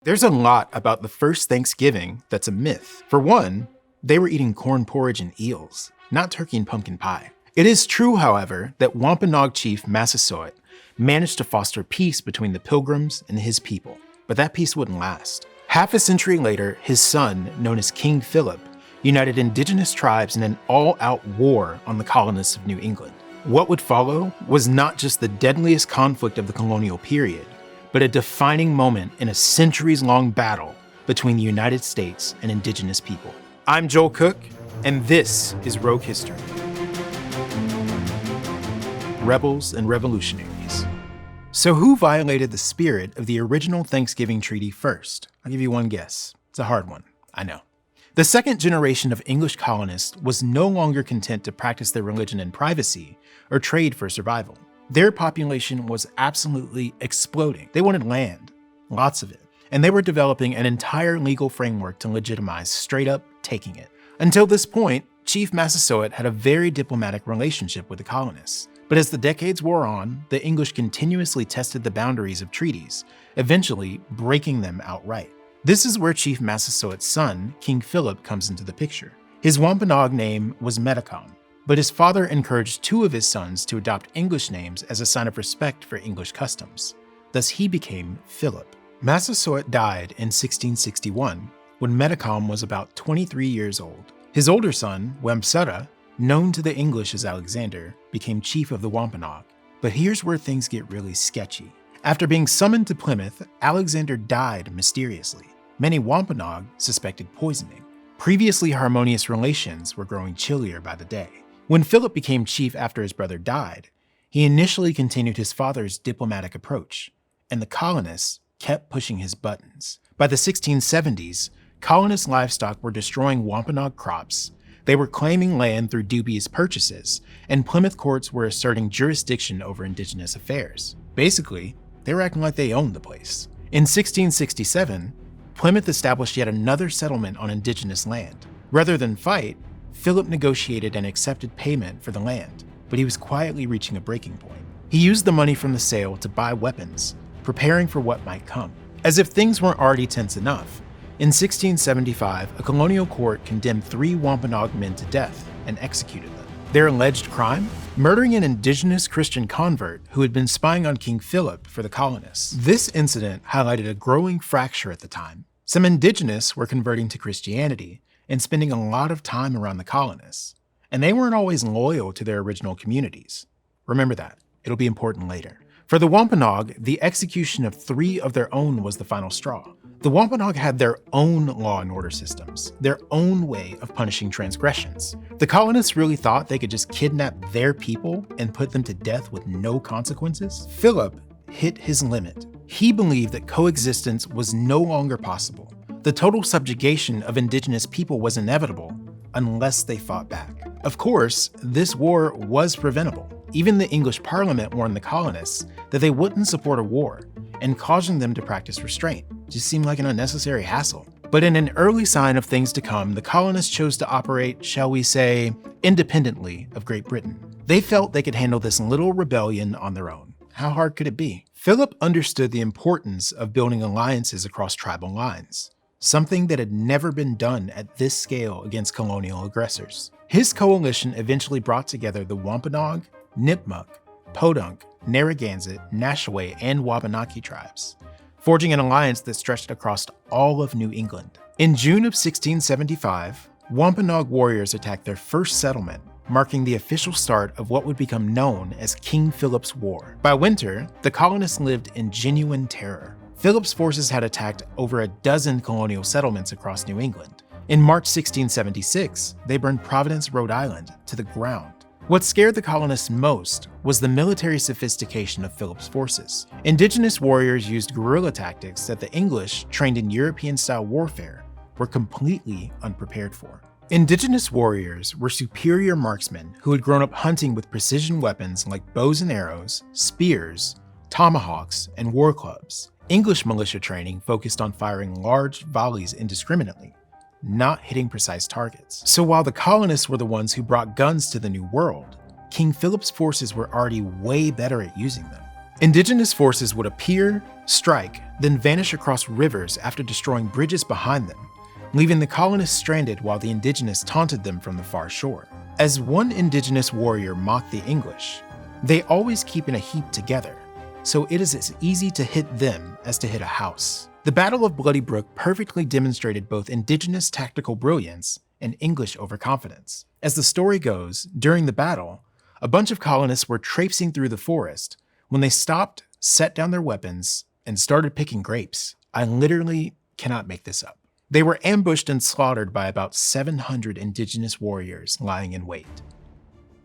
There's a lot about the first Thanksgiving that's a myth. For one, they were eating corn porridge and eels, not turkey and pumpkin pie. It is true, however, that Wampanoag chief Massasoit managed to foster peace between the Pilgrims and his people, but that peace wouldn't last. Half a century later, his son, known as King Philip, united indigenous tribes in an all-out war on the colonists of New England. What would follow was not just the deadliest conflict of the colonial period, but a defining moment in a centuries-long battle between the United States and indigenous people. I'm Joel Cook, and this is Rogue History. Rebels and Revolutionaries. So who violated the spirit of the original Thanksgiving Treaty first? I'll give you one guess. It's a hard one, I know. The second generation of English colonists was no longer content to practice their religion in privacy or trade for survival. Their population was absolutely exploding. They wanted land, lots of it, and they were developing an entire legal framework to legitimize straight up taking it. Until this point, Chief Massasoit had a very diplomatic relationship with the colonists. But as the decades wore on, the English continuously tested the boundaries of treaties, eventually breaking them outright. This is where Chief Massasoit's son, King Philip, comes into the picture. His Wampanoag name was Metacom, but his father encouraged two of his sons to adopt English names as a sign of respect for English customs. Thus he became Philip. Massasoit died in 1661, when Metacom was about 23 years old. His older son, Wamsutta, known to the English as Alexander, became chief of the Wampanoag. But here's where things get really sketchy. After being summoned to Plymouth, Alexander died mysteriously. Many Wampanoag suspected poisoning. Previously harmonious relations were growing chillier by the day. When Philip became chief after his brother died, he initially continued his father's diplomatic approach, and the colonists kept pushing his buttons. By the 1670s, colonist livestock were destroying Wampanoag crops, they were claiming land through dubious purchases, and Plymouth courts were asserting jurisdiction over indigenous affairs. Basically, they were acting like they owned the place. In 1667, Plymouth established yet another settlement on indigenous land. Rather than fight, Philip negotiated and accepted payment for the land, but he was quietly reaching a breaking point. He used the money from the sale to buy weapons, preparing for what might come. As if things weren't already tense enough, in 1675, a colonial court condemned 3 Wampanoag men to death and executed them. Their alleged crime? Murdering an indigenous Christian convert who had been spying on King Philip for the colonists. This incident highlighted a growing fracture at the time. Some indigenous were converting to Christianity and spending a lot of time around the colonists, and they weren't always loyal to their original communities. Remember that. It'll be important later. For the Wampanoag, the execution of 3 of their own was the final straw. The Wampanoag had their own law and order systems, their own way of punishing transgressions. The colonists really thought they could just kidnap their people and put them to death with no consequences? Philip hit his limit. He believed that coexistence was no longer possible. The total subjugation of indigenous people was inevitable unless they fought back. Of course, this war was preventable. Even the English Parliament warned the colonists that they wouldn't support a war, and cautioned them to practice restraint. Just seemed like an unnecessary hassle. But in an early sign of things to come, the colonists chose to operate, shall we say, independently of Great Britain. They felt they could handle this little rebellion on their own. How hard could it be? Philip understood the importance of building alliances across tribal lines, something that had never been done at this scale against colonial aggressors. His coalition eventually brought together the Wampanoag, Nipmuc, Podunk, Narragansett, Nashaway, and Wabanaki tribes, forging an alliance that stretched across all of New England. In June of 1675, Wampanoag warriors attacked their first settlement, marking the official start of what would become known as King Philip's War. By winter, the colonists lived in genuine terror. Philip's forces had attacked over a dozen colonial settlements across New England. In March 1676, they burned Providence, Rhode Island, to the ground. What scared the colonists most was the military sophistication of Philip's forces. Indigenous warriors used guerrilla tactics that the English, trained in European-style warfare, were completely unprepared for. Indigenous warriors were superior marksmen who had grown up hunting with precision weapons like bows and arrows, spears, tomahawks, and war clubs. English militia training focused on firing large volleys indiscriminately, not hitting precise targets. So while the colonists were the ones who brought guns to the New World, King Philip's forces were already way better at using them. Indigenous forces would appear, strike, then vanish across rivers after destroying bridges behind them, leaving the colonists stranded while the Indigenous taunted them from the far shore. As one Indigenous warrior mocked the English, "They always keep in a heap together, so it is as easy to hit them as to hit a house." The Battle of Bloody Brook perfectly demonstrated both Indigenous tactical brilliance and English overconfidence. As the story goes, during the battle, a bunch of colonists were traipsing through the forest when they stopped, set down their weapons, and started picking grapes. I literally cannot make this up. They were ambushed and slaughtered by about 700 Indigenous warriors lying in wait.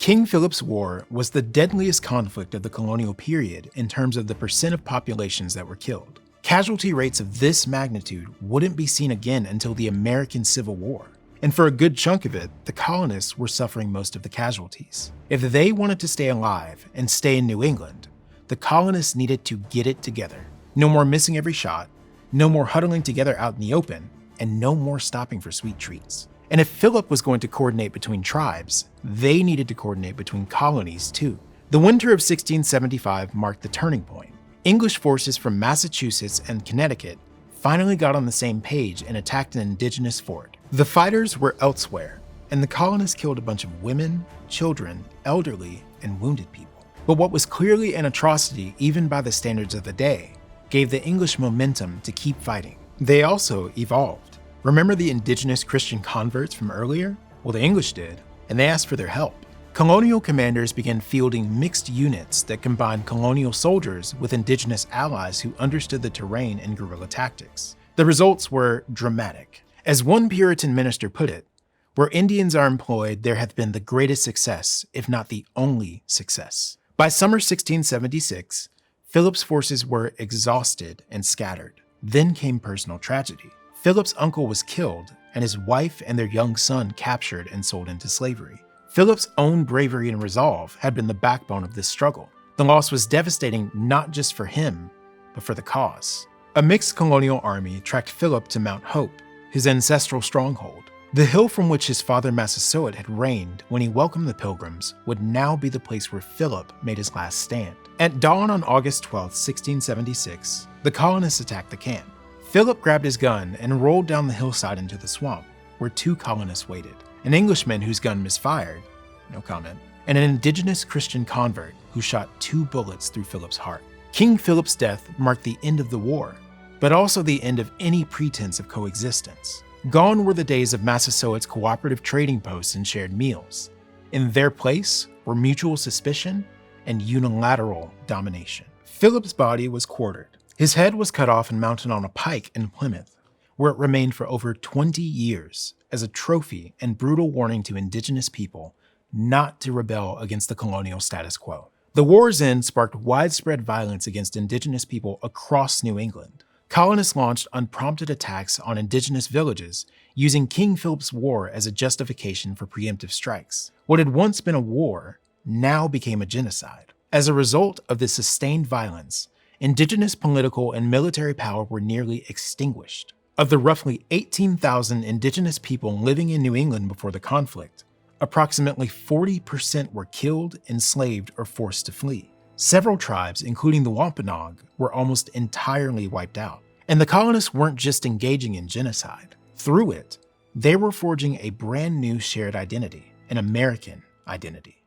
King Philip's War was the deadliest conflict of the colonial period in terms of the percent of populations that were killed. Casualty rates of this magnitude wouldn't be seen again until the American Civil War. And for a good chunk of it, the colonists were suffering most of the casualties. If they wanted to stay alive and stay in New England, the colonists needed to get it together. No more missing every shot, no more huddling together out in the open, and no more stopping for sweet treats. And if Philip was going to coordinate between tribes, they needed to coordinate between colonies too. The winter of 1675 marked the turning point. English forces from Massachusetts and Connecticut finally got on the same page and attacked an Indigenous fort. The fighters were elsewhere, and the colonists killed a bunch of women, children, elderly, and wounded people. But what was clearly an atrocity even by the standards of the day gave the English momentum to keep fighting. They also evolved. Remember the Indigenous Christian converts from earlier? Well, the English did, and they asked for their help. Colonial commanders began fielding mixed units that combined colonial soldiers with Indigenous allies who understood the terrain and guerrilla tactics. The results were dramatic. As one Puritan minister put it, "Where Indians are employed, there hath been the greatest success, if not the only success." By summer 1676, Philip's forces were exhausted and scattered. Then came personal tragedy. Philip's uncle was killed, and his wife and their young son captured and sold into slavery. Philip's own bravery and resolve had been the backbone of this struggle. The loss was devastating not just for him, but for the cause. A mixed colonial army tracked Philip to Mount Hope, his ancestral stronghold. The hill from which his father Massasoit had reigned when he welcomed the Pilgrims would now be the place where Philip made his last stand. At dawn on August 12, 1676, the colonists attacked the camp. Philip grabbed his gun and rolled down the hillside into the swamp, where two colonists waited. An Englishman whose gun misfired, no comment, and an Indigenous Christian convert who shot 2 bullets through Philip's heart. King Philip's death marked the end of the war, but also the end of any pretense of coexistence. Gone were the days of Massasoit's cooperative trading posts and shared meals. In their place were mutual suspicion and unilateral domination. Philip's body was quartered. His head was cut off and mounted on a pike in Plymouth, where it remained for over 20 years as a trophy and brutal warning to Indigenous people not to rebel against the colonial status quo. The war's end sparked widespread violence against Indigenous people across New England. Colonists launched unprompted attacks on Indigenous villages, using King Philip's War as a justification for preemptive strikes. What had once been a war now became a genocide. As a result of this sustained violence, Indigenous political and military power were nearly extinguished. Of the roughly 18,000 Indigenous people living in New England before the conflict, approximately 40% were killed, enslaved, or forced to flee. Several tribes, including the Wampanoag, were almost entirely wiped out. And the colonists weren't just engaging in genocide. Through it, they were forging a brand new shared identity, an American identity.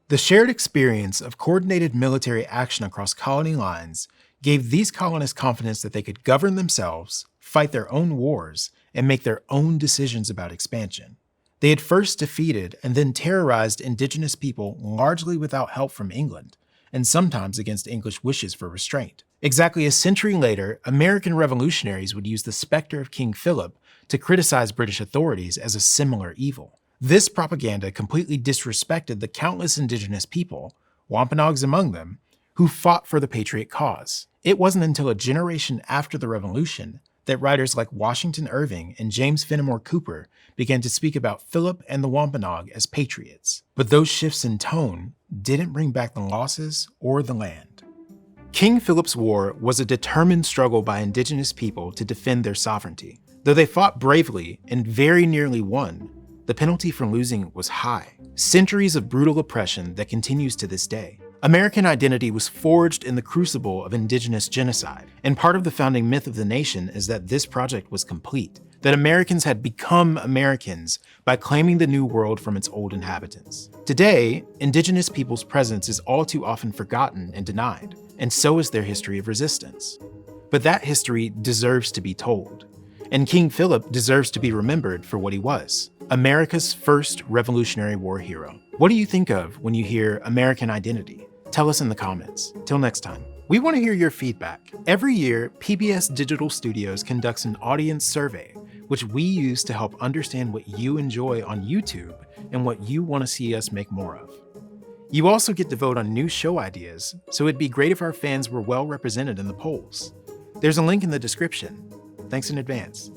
The shared experience of coordinated military action across colony lines gave these colonists confidence that they could govern themselves, fight their own wars, and make their own decisions about expansion. They had first defeated and then terrorized Indigenous people largely without help from England, and sometimes against English wishes for restraint. Exactly a century later, American revolutionaries would use the specter of King Philip to criticize British authorities as a similar evil. This propaganda completely disrespected the countless Indigenous people, Wampanoags among them, who fought for the Patriot cause. It wasn't until a generation after the Revolution that writers like Washington Irving and James Fenimore Cooper began to speak about Philip and the Wampanoag as patriots. But those shifts in tone didn't bring back the losses or the land. King Philip's War was a determined struggle by Indigenous people to defend their sovereignty. Though they fought bravely and very nearly won, the penalty for losing was high. Centuries of brutal oppression that continues to this day. American identity was forged in the crucible of Indigenous genocide, and part of the founding myth of the nation is that this project was complete, that Americans had become Americans by claiming the New World from its old inhabitants. Today, Indigenous people's presence is all too often forgotten and denied, and so is their history of resistance. But that history deserves to be told, and King Philip deserves to be remembered for what he was, America's first Revolutionary War hero. What do you think of when you hear American identity? Tell us in the comments. Till next time. We want to hear your feedback. Every year, PBS Digital Studios conducts an audience survey, which we use to help understand what you enjoy on YouTube and what you want to see us make more of. You also get to vote on new show ideas, so it'd be great if our fans were well represented in the polls. There's a link in the description. Thanks in advance.